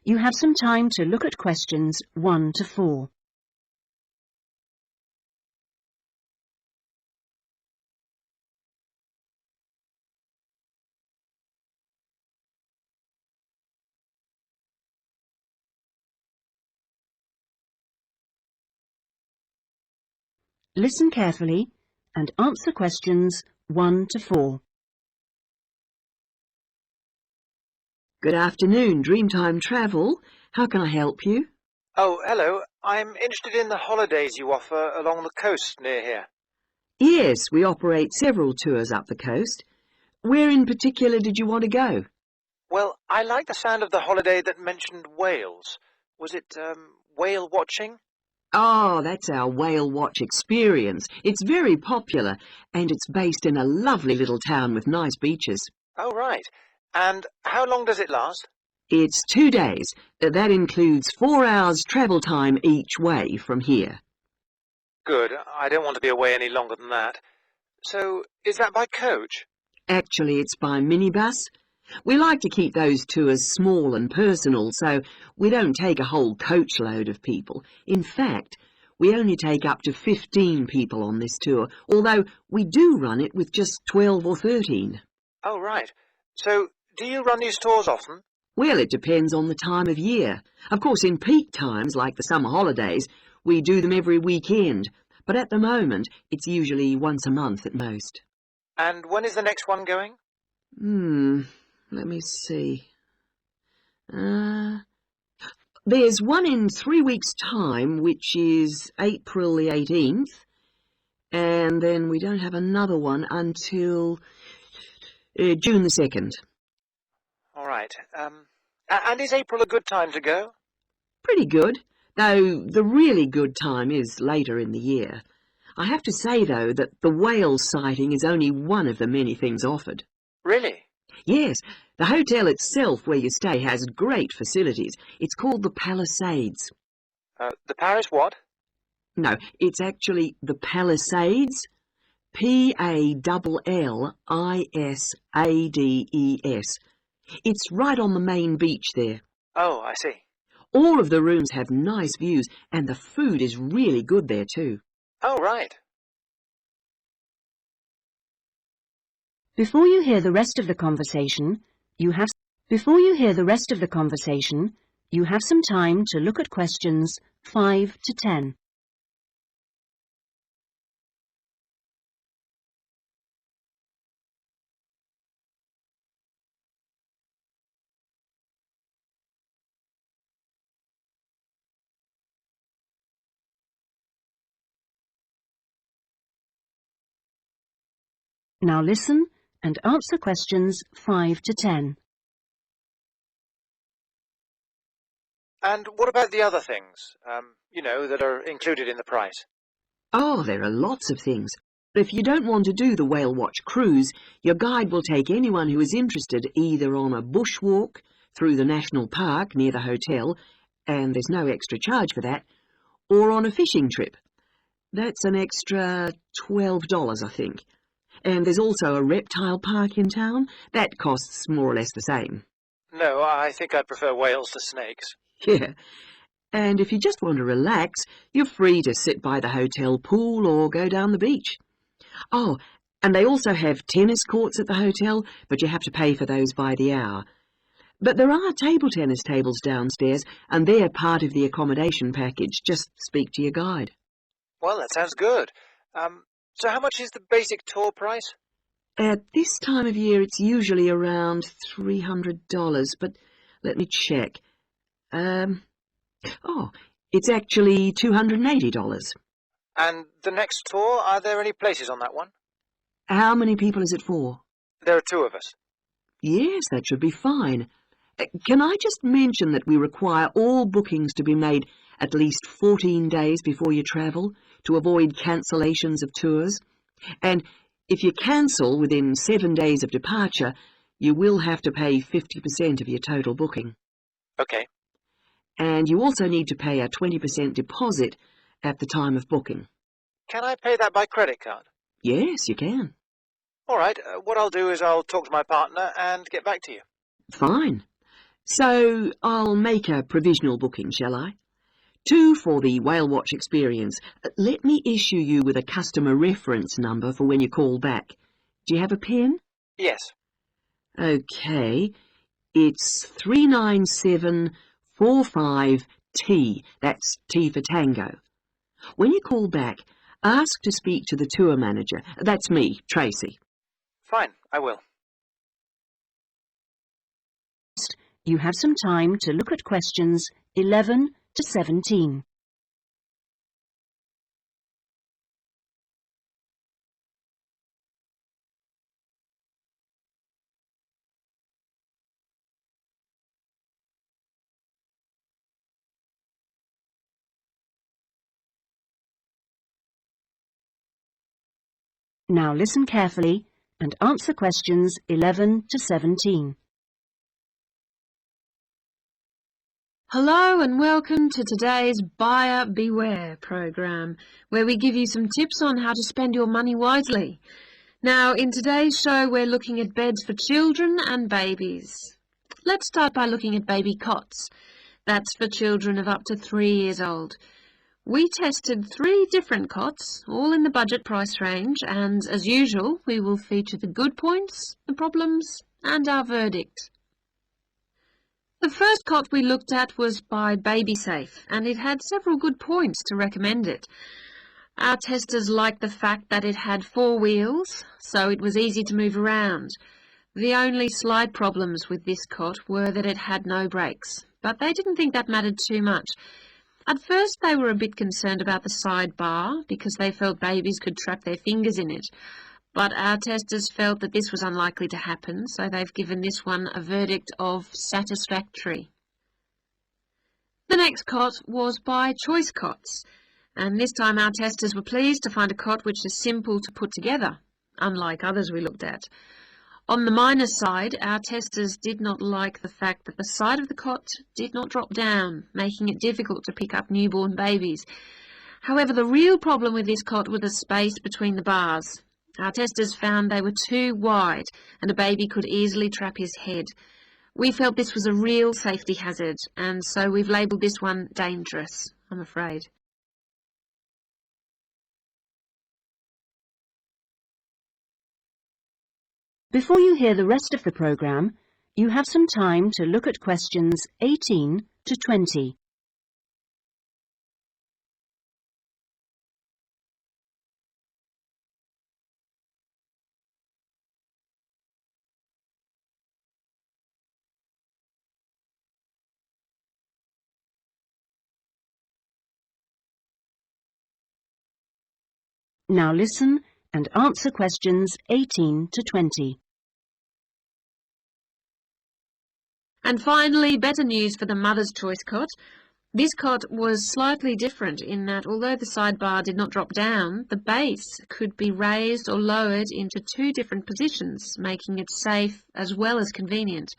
You have some time to look at questions 1 to 4. Listen carefully and answer questions 1 to 4. Good afternoon, Dreamtime Travel. How can I help you? Oh, hello. I'm interested in the holidays you offer along the coast near here. Yes, we operate several tours up the coast. Where in particular did you want to go? Well, I like the sound of the holiday that mentioned whales. Was it, whale watching? Oh, that's our whale watch experience. It's very popular, and it's based in a lovely little town with nice beaches. Oh, right. And how long does it last? It's 2 days. That includes 4 hours travel time each way from here. Good. I don't want to be away any longer than that. So, is that by coach? Actually, it's by minibus. We like to keep those tours small and personal, so we don't take a whole coachload of people. In fact, we only take up to 15 people on this tour, although we do run it with just 12 or 13. Oh, right. So, do you run these tours often? Well, it depends on the time of year. Of course, in peak times, like the summer holidays, we do them every weekend, but at the moment, it's usually once a month at most. And when is the next one going? Let me see. There's one in 3 weeks' time, which is April the 18th, and then we don't have another one until June the 2nd. All right. And is April a good time to go? Pretty good, though the really good time is later in the year. I have to say, though, that the whale sighting is only one of the many things offered. Really? Yes, the hotel itself where you stay has great facilities. It's called the Palisades. The Paris what? No, it's actually the Palisades. Pallissades. It's right on the main beach there. Oh, I see. All of the rooms have nice views, and the food is really good there too. Oh, right. Before you hear the rest of the conversation, you have some time to look at questions 5 to 10. Now listen and answer questions 5 to 10. And what about the other things, that are included in the price? Oh, there are lots of things. If you don't want to do the whale watch cruise, your guide will take anyone who is interested either on a bushwalk through the national park near the hotel, and there's no extra charge for that, or on a fishing trip. That's an extra $12, I think. And there's also a reptile park in town. That costs more or less the same. No, I think I'd prefer whales to snakes. Yeah. And if you just want to relax, you're free to sit by the hotel pool or go down the beach. Oh, and they also have tennis courts at the hotel, but you have to pay for those by the hour. But there are table tennis tables downstairs, and they're part of the accommodation package. Just speak to your guide. Well, that sounds good. So how much is the basic tour price? At this time of year, it's usually around $300, but let me check. It's actually $280. And the next tour, are there any places on that one? How many people is it for? There are 2 of us. Yes, that should be fine. Can I just mention that we require all bookings to be made at least 14 days before you travel to avoid cancellations of tours? And if you cancel within 7 days of departure, you will have to pay 50% of your total booking. Okay. And you also need to pay a 20% deposit at the time of booking. Can I pay that by credit card? Yes, you can. All right. What I'll do is I'll talk to my partner and get back to you. Fine. So I'll make a provisional booking, shall I? 2 for the whale watch experience. Let me issue you with a customer reference number for when you call back. Do you have a pen? Yes. OK. It's 39745T. That's T for Tango. When you call back, ask to speak to the tour manager. That's me, Tracy. Fine, I will. You have some time to look at questions 11 to 17. Now listen carefully and answer questions 11 to 17. Hello and welcome to today's Buyer Beware program, where we give you some tips on how to spend your money wisely. Now, in today's show, we're looking at beds for children and babies. Let's start by looking at baby cots. That's for children of up to 3 years old. We tested 3 different cots, all in the budget price range, and as usual, we will feature the good points, the problems, and our verdict. The first cot we looked at was by BabySafe, and it had several good points to recommend it. Our testers liked the fact that it had 4 wheels, so it was easy to move around. The only slight problems with this cot were that it had no brakes, but they didn't think that mattered too much. At first they were a bit concerned about the side bar because they felt babies could trap their fingers in it. But our testers felt that this was unlikely to happen, so they've given this one a verdict of satisfactory. The next cot was by Choice Cots, and this time our testers were pleased to find a cot which is simple to put together, unlike others we looked at. On the minus side, our testers did not like the fact that the side of the cot did not drop down, making it difficult to pick up newborn babies. However, the real problem with this cot was the space between the bars. Our testers found they were too wide and a baby could easily trap his head. We felt this was a real safety hazard, and so we've labelled this one dangerous, I'm afraid. Before you hear the rest of the program, you have some time to look at questions 18 to 20. Now listen and answer questions 18 to 20. And finally, better news for the Mother's Choice cot. This cot was slightly different in that although the sidebar did not drop down, the base could be raised or lowered into 2 different positions, making it safe as well as convenient.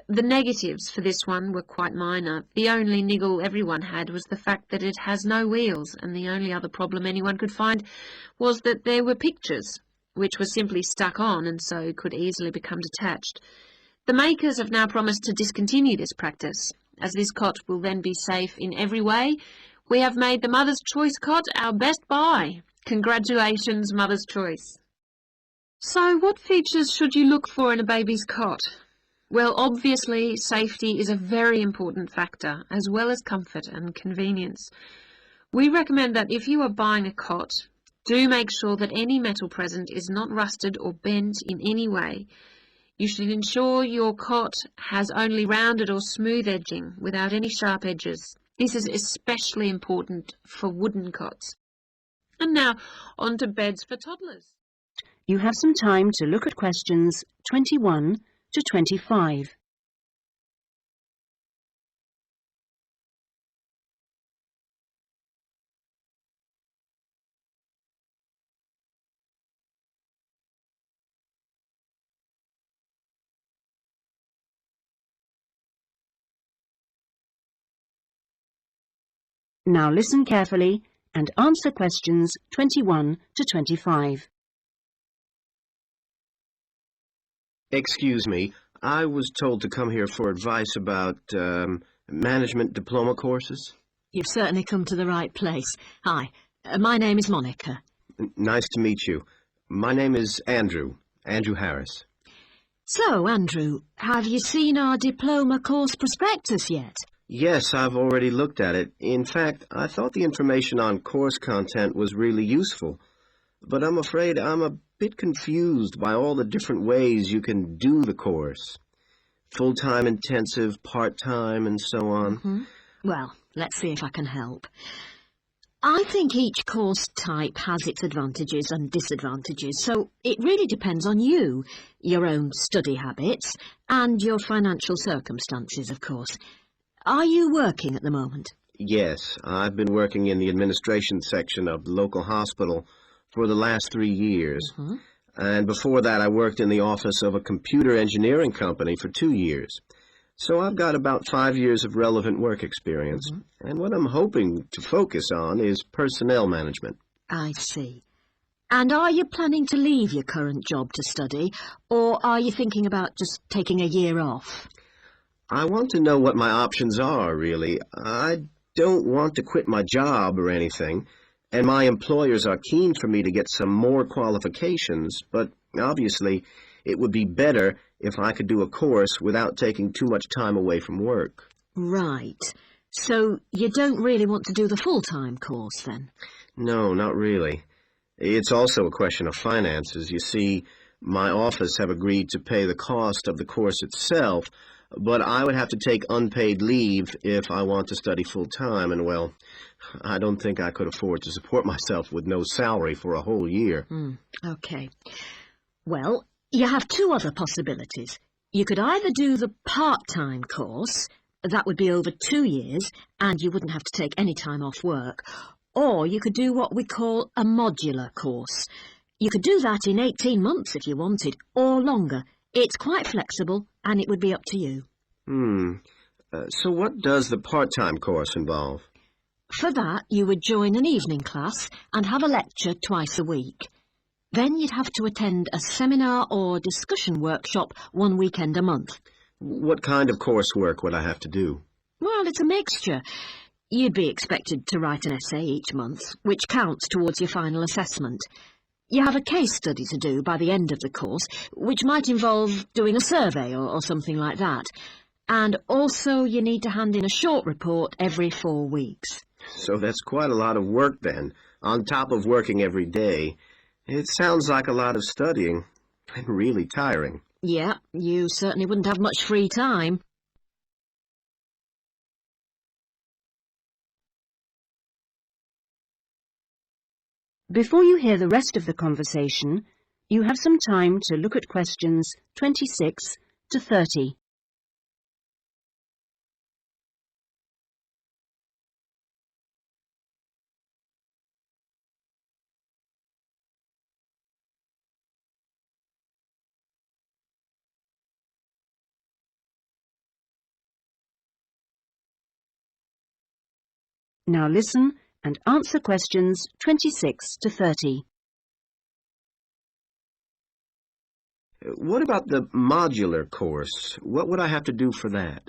The negatives for this one were quite minor. The only niggle everyone had was the fact that it has no wheels, and the only other problem anyone could find was that there were pictures, which were simply stuck on and so could easily become detached. The makers have now promised to discontinue this practice. As this cot will then be safe in every way, we have made the Mother's Choice cot our best buy. Congratulations, Mother's Choice. So what features should you look for in a baby's cot? Well, obviously, safety is a very important factor, as well as comfort and convenience. We recommend that if you are buying a cot, do make sure that any metal present is not rusted or bent in any way. You should ensure your cot has only rounded or smooth edging without any sharp edges. This is especially important for wooden cots. And now, on to beds for toddlers. You have some time to look at questions 21 to 25. Now listen carefully and answer questions 21 to 25. Excuse me, I was told to come here for advice about management diploma courses. You've certainly come to the right place. Hi, my name is Monica. Nice to meet you. My name is Andrew Harris. So, Andrew, have you seen our diploma course prospectus yet? Yes, I've already looked at it. In fact, I thought the information on course content was really useful. But I'm afraid I'm a bit confused by all the different ways you can do the course. Full-time intensive, part-time, and so on. Well, let's see if I can help. I think each course type has its advantages and disadvantages, so it really depends on you, your own study habits, and your financial circumstances, of course. Are you working at the moment? Yes, I've been working in the administration section of the local hospital for the last 3 years. And before that, I worked in the office of a computer engineering company for 2 years. So I've got about 5 years of relevant work experience. And what I'm hoping to focus on is personnel management. I see. And are you planning to leave your current job to study, or are you thinking about just taking a year off? I want to know what my options are, really. I don't want to quit my job or anything, and my employers are keen for me to get some more qualifications, but obviously it would be better if I could do a course without taking too much time away from work. Right. So you don't really want to do the full-time course, then? No, not really. It's also a question of finances. You see, my office have agreed to pay the cost of the course itself, but I would have to take unpaid leave if I want to study full-time, and, well, I don't think I could afford to support myself with no salary for a whole year. Okay. Well, you have two other possibilities. You could either do the part-time course, that would be over 2 years, and you wouldn't have to take any time off work, or you could do what we call a modular course. You could do that in 18 months if you wanted, or longer. It's quite flexible, and it would be up to you. So what does the part-time course involve? For that, you would join an evening class and have a lecture twice a week. Then you'd have to attend a seminar or discussion workshop 1 weekend a month. What kind of coursework would I have to do? Well, it's a mixture. You'd be expected to write an essay each month, which counts towards your final assessment. You have a case study to do by the end of the course, which might involve doing a survey or something like that. And also you need to hand in a short report every 4 weeks. So that's quite a lot of work then, on top of working every day. It sounds like a lot of studying, and really tiring. Yeah, you certainly wouldn't have much free time. Before you hear the rest of the conversation, you have some time to look at questions 26 to 30. Now listen and answer questions 26 to 30. What about the modular course? What would I have to do for that?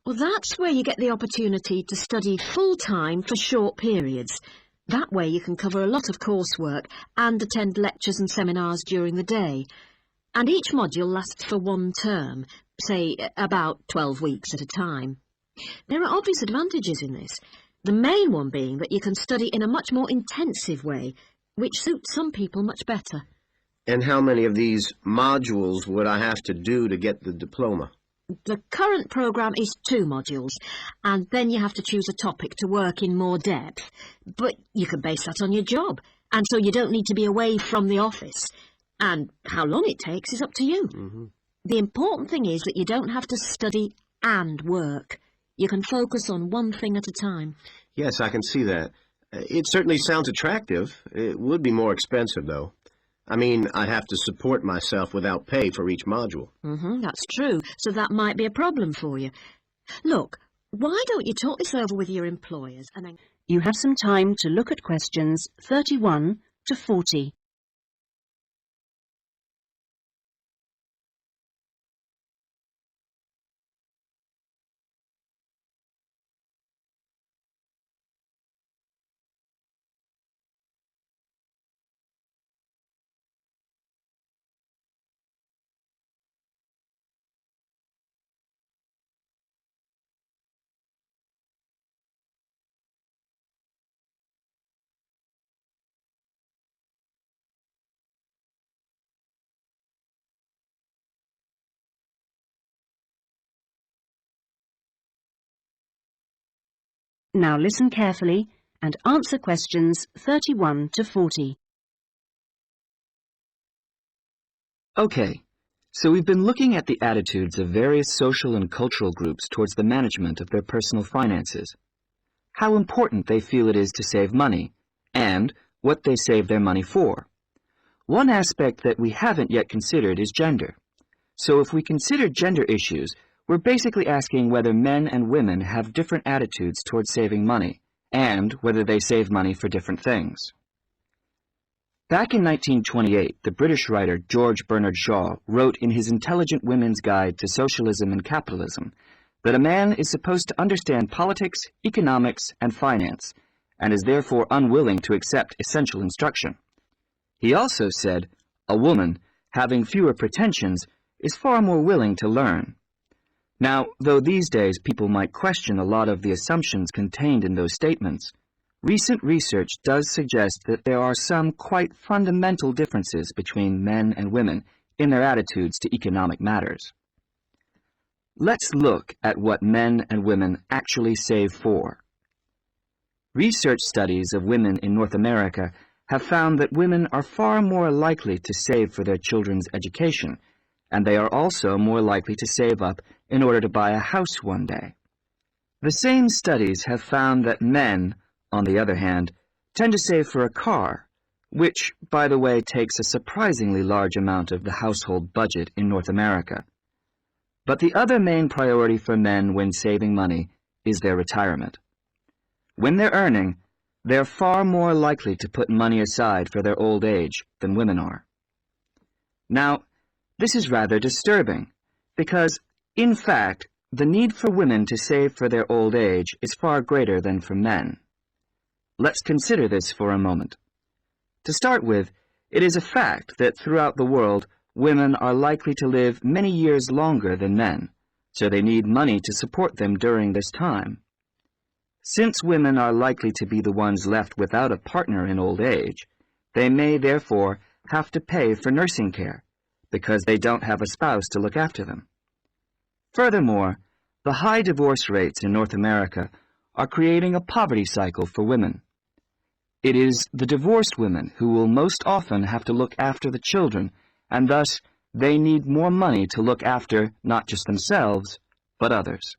Well, that's where you get the opportunity to study full-time for short periods. That way you can cover a lot of coursework and attend lectures and seminars during the day. And each module lasts for 1 term, say about 12 weeks at a time. There are obvious advantages in this. The main one being that you can study in a much more intensive way, which suits some people much better. And how many of these modules would I have to do to get the diploma? The current programme is 2 modules, and then you have to choose a topic to work in more depth. But you can base that on your job, and so you don't need to be away from the office. And how long it takes is up to you. The important thing is that you don't have to study and work. You can focus on one thing at a time. Yes, I can see that. It certainly sounds attractive. It would be more expensive, though. I mean, I'd have to support myself without pay for each module. That's true, so that might be a problem for you. Look, why don't you talk this over with your employers and then... You have some time to look at questions 31 to 40. Now listen carefully and answer questions 31 to 40. Okay, so we've been looking at the attitudes of various social and cultural groups towards the management of their personal finances, how important they feel it is to save money, and what they save their money for. One aspect that we haven't yet considered is gender. So if we consider gender issues, we're basically asking whether men and women have different attitudes towards saving money, and whether they save money for different things. Back in 1928, the British writer George Bernard Shaw wrote in his Intelligent Women's Guide to Socialism and Capitalism that a man is supposed to understand politics, economics, and finance, and is therefore unwilling to accept essential instruction. He also said, a woman, having fewer pretensions, is far more willing to learn. Now, though these days people might question a lot of the assumptions contained in those statements, recent research does suggest that there are some quite fundamental differences between men and women in their attitudes to economic matters. Let's look at what men and women actually save for. Research studies of women in North America have found that women are far more likely to save for their children's education, and they are also more likely to save up in order to buy a house one day. The same studies have found that men, on the other hand, tend to save for a car, which, by the way, takes a surprisingly large amount of the household budget in North America. But the other main priority for men when saving money is their retirement. When they're earning, they're far more likely to put money aside for their old age than women are. Now, this is rather disturbing, because, in fact, the need for women to save for their old age is far greater than for men. Let's consider this for a moment. To start with, it is a fact that throughout the world, women are likely to live many years longer than men, so they need money to support them during this time. Since women are likely to be the ones left without a partner in old age, they may therefore have to pay for nursing care, because they don't have a spouse to look after them. Furthermore, the high divorce rates in North America are creating a poverty cycle for women. It is the divorced women who will most often have to look after the children, and thus they need more money to look after not just themselves, but others.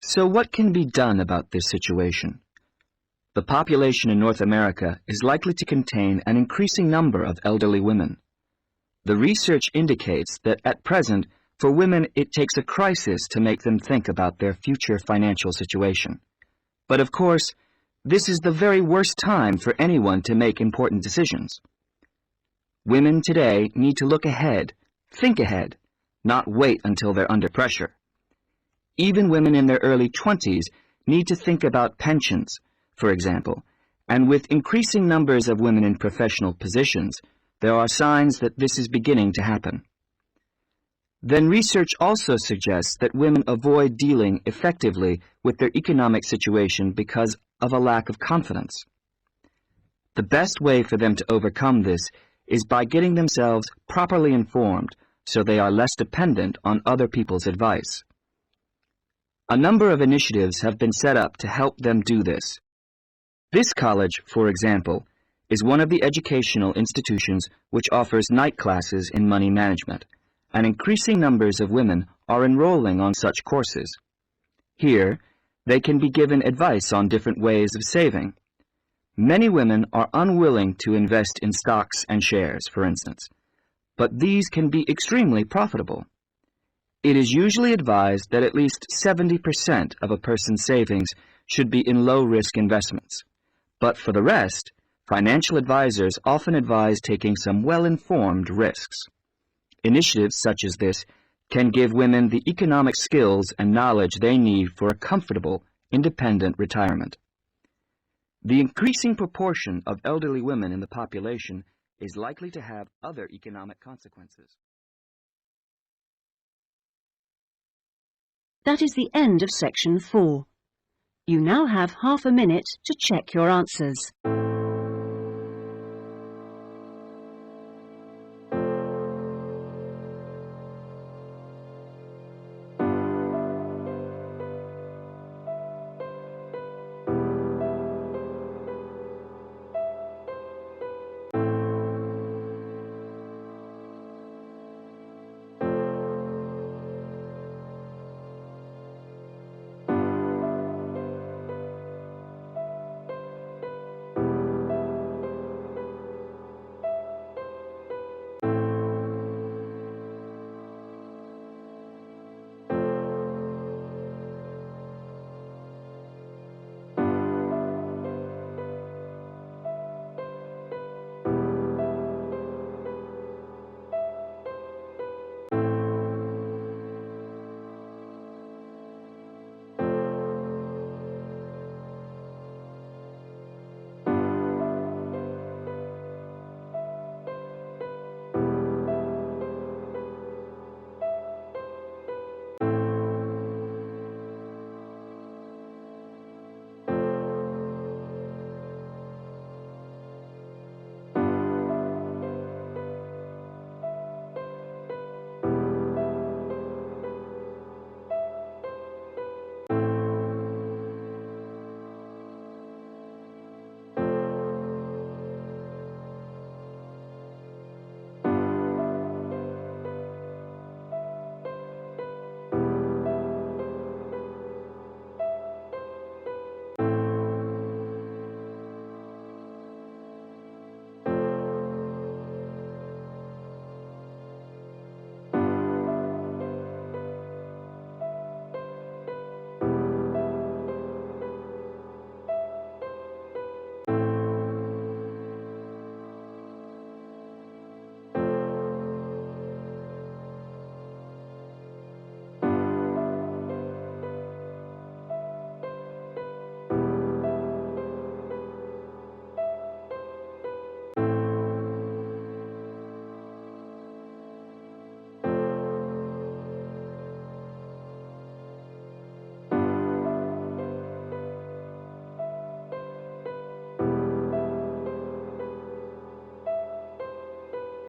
So what can be done about this situation? The population in North America is likely to contain an increasing number of elderly women. The research indicates that at present, for women, it takes a crisis to make them think about their future financial situation. But of course, this is the very worst time for anyone to make important decisions. Women today need to look ahead, think ahead, not wait until they're under pressure. Even women in their early 20s need to think about pensions, for example, and with increasing numbers of women in professional positions, there are signs that this is beginning to happen. Then research also suggests that women avoid dealing effectively with their economic situation because of a lack of confidence. The best way for them to overcome this is by getting themselves properly informed so they are less dependent on other people's advice. A number of initiatives have been set up to help them do this. This college, for example, is one of the educational institutions which offers night classes in money management, and increasing numbers of women are enrolling on such courses. Here, they can be given advice on different ways of saving. Many women are unwilling to invest in stocks and shares, for instance, but these can be extremely profitable. It is usually advised that at least 70% of a person's savings should be in low-risk investments. But for the rest, financial advisors often advise taking some well-informed risks. Initiatives such as this can give women the economic skills and knowledge they need for a comfortable, independent retirement. The increasing proportion of elderly women in the population is likely to have other economic consequences. That is the end of section 4. You now have half a minute to check your answers.